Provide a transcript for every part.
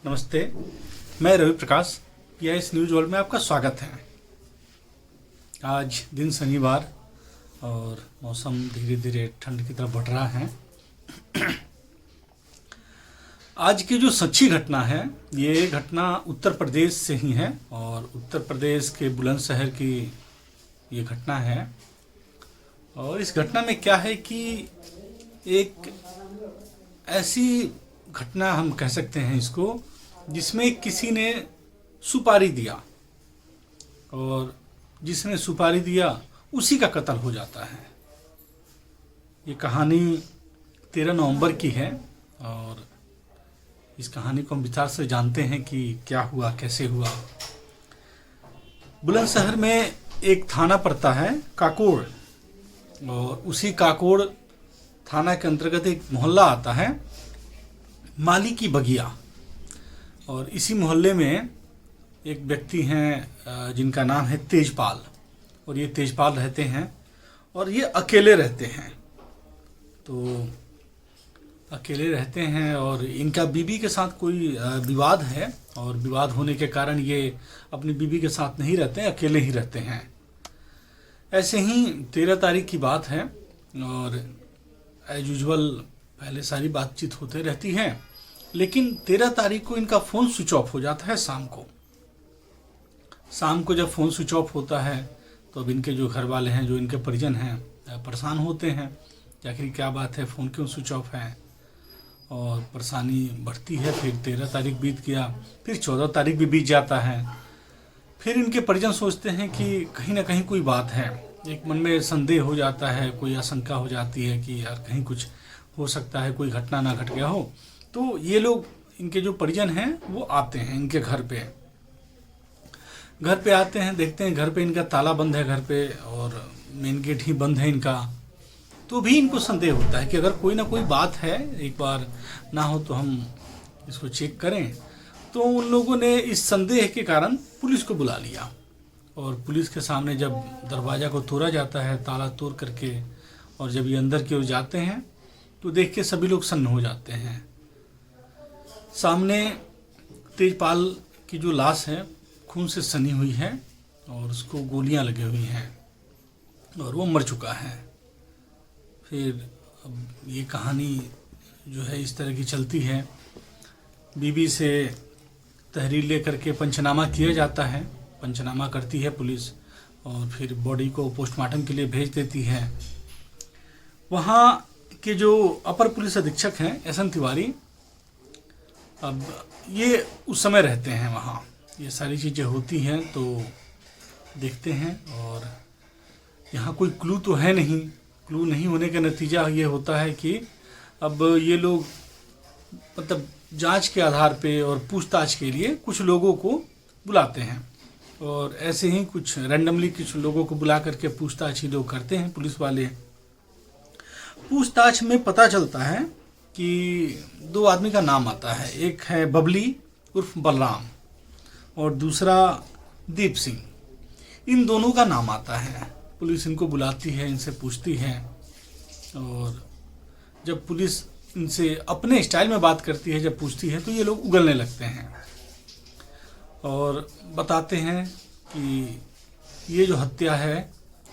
नमस्ते, मैं Ravi Prakash. PIS news world में आपका स्वागत है। आज दिन शनिवार और मौसम धीरे धीरे ठंड की तरफ बढ़ रहा है। आज की जो सच्ची घटना है, ये घटना उत्तर प्रदेश से ही है और उत्तर प्रदेश के बुलंदशहर की ये घटना है। और इस घटना में क्या है कि एक ऐसी घटना हम कह सकते हैं इसको, जिसमें किसी ने सुपारी दिया और जिसने सुपारी दिया उसी का कत्ल हो जाता है। ये कहानी 13 नवंबर की है और इस कहानी को हम विस्तार से जानते हैं कि क्या हुआ, कैसे हुआ। बुलंदशहर में एक थाना पड़ता है काकोड़, और उसी काकोड़ थाना के अंतर्गत एक मोहल्ला आता है माली की बगिया। और इसी मोहल्ले में एक व्यक्ति हैं जिनका नाम है तेजपाल, और ये तेजपाल रहते हैं और ये अकेले रहते हैं। तो अकेले रहते हैं और इनका बीवी के साथ कोई विवाद है, और विवाद होने के कारण ये अपनी बीवी के साथ नहीं रहते हैं, अकेले ही रहते हैं। ऐसे ही 13 तारीख की बात है और एज यूजुअल पहले सारी बातचीत होते रहती है, लेकिन 13 तारीख को इनका फ़ोन स्विच ऑफ हो जाता है। शाम को जब फ़ोन स्विच ऑफ होता है तो अब इनके जो घर वाले हैं, जो इनके परिजन हैं, परेशान होते हैं कि आखिर क्या बात है, फ़ोन क्यों स्विच ऑफ है। और परेशानी बढ़ती है। फिर 13 तारीख बीत गया, फिर 14 तारीख भी बीत जाता है। फिर इनके परिजन सोचते हैं कि कहीं ना कहीं कोई बात है। एक मन में संदेह हो जाता है, कोई आशंका हो जाती है कि यार कहीं कुछ हो सकता है, कोई घटना ना घट गया हो। तो ये लोग, इनके जो परिजन हैं, वो आते हैं इनके घर पे आते हैं, देखते हैं घर पे इनका ताला बंद है घर पे, और मेन गेट ही बंद है इनका। तो भी इनको संदेह होता है कि अगर कोई ना कोई बात है, एक बार ना हो तो हम इसको चेक करें। तो उन लोगों ने इस संदेह के कारण पुलिस को बुला लिया, और पुलिस के सामने जब दरवाज़ा को तोड़ा जाता है ताला तोड़ करके, और जब ये अंदर की ओर जाते हैं तो देख के सभी लोग सन्न हो जाते हैं। सामने तेजपाल की जो लाश है खून से सनी हुई है और उसको गोलियां लगी हुई हैं और वो मर चुका है। फिर अब ये कहानी जो है इस तरह की चलती है। बीबी से तहरीर लेकर के पंचनामा किया जाता है, पंचनामा करती है पुलिस, और फिर बॉडी को पोस्टमार्टम के लिए भेज देती है। वहाँ के जो अपर पुलिस अधीक्षक हैं SN तिवारी, अब ये उस समय रहते हैं वहाँ, ये सारी चीज़ें होती हैं तो देखते हैं। और यहाँ कोई क्लू तो है नहीं, क्लू नहीं होने का नतीजा ये होता है कि अब ये लोग मतलब जांच के आधार पे और पूछताछ के लिए कुछ लोगों को बुलाते हैं, और ऐसे ही कुछ रैंडमली कुछ लोगों को बुला करके पूछताछ ही लोग करते हैं पुलिस वाले। पूछताछ में पता चलता है कि 2 आदमी का नाम आता है, एक है बबली उर्फ बलराम और दूसरा दीप सिंह। इन दोनों का नाम आता है। पुलिस इनको बुलाती है, इनसे पूछती है, और जब पुलिस इनसे अपने स्टाइल में बात करती है, जब पूछती है, तो ये लोग उगलने लगते हैं और बताते हैं कि ये जो हत्या है,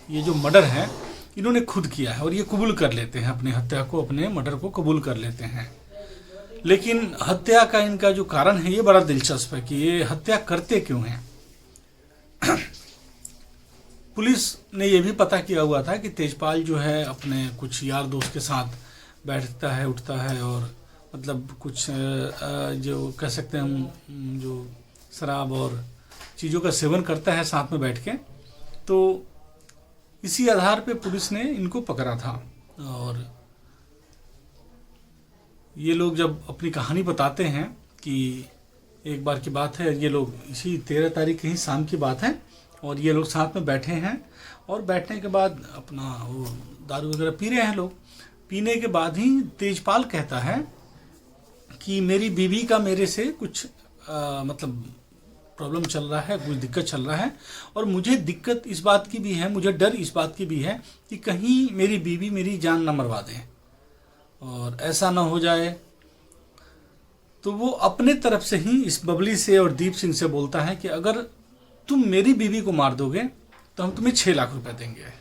ये जो मर्डर है, इन्होंने खुद किया है, और ये कबूल कर लेते हैं अपने हत्या को, अपने मर्डर को कबूल कर लेते हैं। लेकिन हत्या का इनका जो कारण है ये बड़ा दिलचस्प है कि ये हत्या करते क्यों हैं। पुलिस ने ये भी पता किया हुआ था कि तेजपाल जो है अपने कुछ यार दोस्त के साथ बैठता है, उठता है, और मतलब कुछ जो कह सकते हैं हम, जो शराब और चीज़ों का सेवन करता है साथ में बैठ के। तो इसी आधार पे पुलिस ने इनको पकड़ा था। और ये लोग जब अपनी कहानी बताते हैं कि एक बार की बात है, ये लोग इसी 13 तारीख की ही शाम की बात है, और ये लोग साथ में बैठे हैं, और बैठने के बाद अपना वो दारू वगैरह पी रहे हैं लोग। पीने के बाद ही तेजपाल कहता है कि मेरी बीवी का मेरे से कुछ मतलब प्रॉब्लम चल रहा है, कुछ दिक्कत चल रहा है, और मुझे दिक्कत इस बात की भी है, मुझे डर इस बात की भी है कि कहीं मेरी बीवी मेरी जान न मरवा दे, और ऐसा ना हो जाए तो वो अपने तरफ से ही इस बबली से और दीप सिंह से बोलता है कि अगर तुम मेरी बीवी को मार दोगे तो हम तुम्हें 6 लाख रुपए देंगे।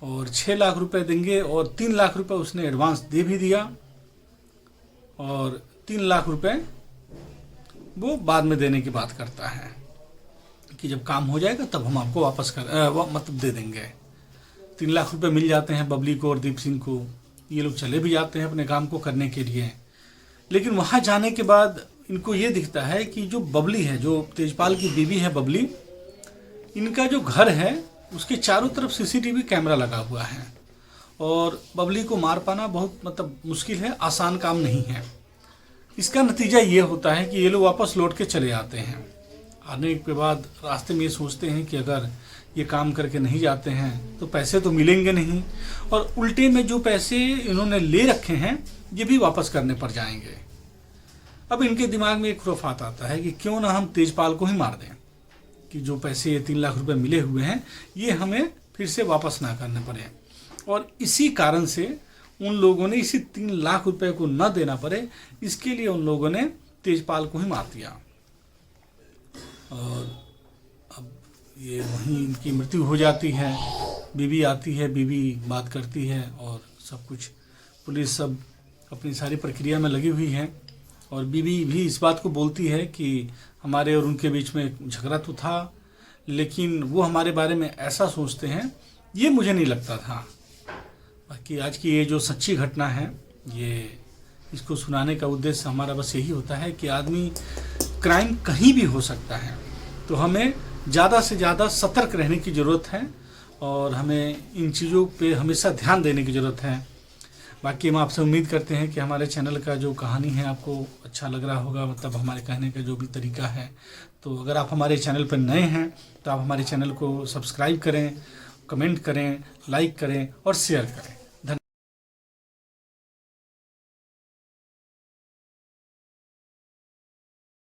और 6 लाख रुपए देंगे और 3 लाख रुपए उसने एडवांस दे भी दिया और 3 लाख रुपए वो बाद में देने की बात करता है कि जब काम हो जाएगा तब हम आपको वापस मतलब दे देंगे। 3 लाख रुपए मिल जाते हैं बबली को और दीप सिंह को। ये लोग चले भी जाते हैं अपने काम को करने के लिए। लेकिन वहाँ जाने के बाद इनको ये दिखता है कि जो बबली है, जो तेजपाल की बीवी है बबली, इनका जो घर है उसके चारों तरफ सीसीटीवी कैमरा लगा हुआ है और बबली को मार पाना बहुत मतलब मुश्किल है, आसान काम नहीं है। इसका नतीजा ये होता है कि ये लोग वापस लौट के चले आते हैं। आने के बाद रास्ते में ये सोचते हैं कि अगर ये काम करके नहीं जाते हैं तो पैसे तो मिलेंगे नहीं, और उल्टे में जो पैसे इन्होंने ले रखे हैं ये भी वापस करने पर जाएंगे। अब इनके दिमाग में एक खुराफात आता है कि क्यों ना हम तेजपाल को ही मार दें, कि जो पैसे ये 3 लाख रुपए मिले हुए हैं ये हमें फिर से वापस ना करने पड़े। और इसी कारण से उन लोगों ने इसी 3 लाख रुपए को न देना पड़े, इसके लिए उन लोगों ने तेजपाल को ही मार दिया। और अब ये वहीं इनकी मृत्यु हो जाती है। बीवी आती है, बीवी बात करती है और सब कुछ, पुलिस सब अपनी सारी प्रक्रिया में लगी हुई है। और बीवी भी इस बात को बोलती है कि हमारे और उनके बीच में झगड़ा तो था, लेकिन वो हमारे बारे में ऐसा सोचते हैं ये मुझे नहीं लगता था। बाकी आज की ये जो सच्ची घटना है, ये इसको सुनाने का उद्देश्य हमारा बस यही होता है कि आदमी, क्राइम कहीं भी हो सकता है, तो हमें ज़्यादा से ज़्यादा सतर्क रहने की ज़रूरत है और हमें इन चीज़ों पे हमेशा ध्यान देने की ज़रूरत है। बाकी हम आपसे उम्मीद करते हैं कि हमारे चैनल का जो कहानी है आपको अच्छा लग रहा होगा, मतलब हमारे कहने का जो भी तरीका है। तो अगर आप हमारे चैनल पर नए हैं तो आप हमारे चैनल को सब्सक्राइब करें, कमेंट करें, लाइक करें और शेयर करें।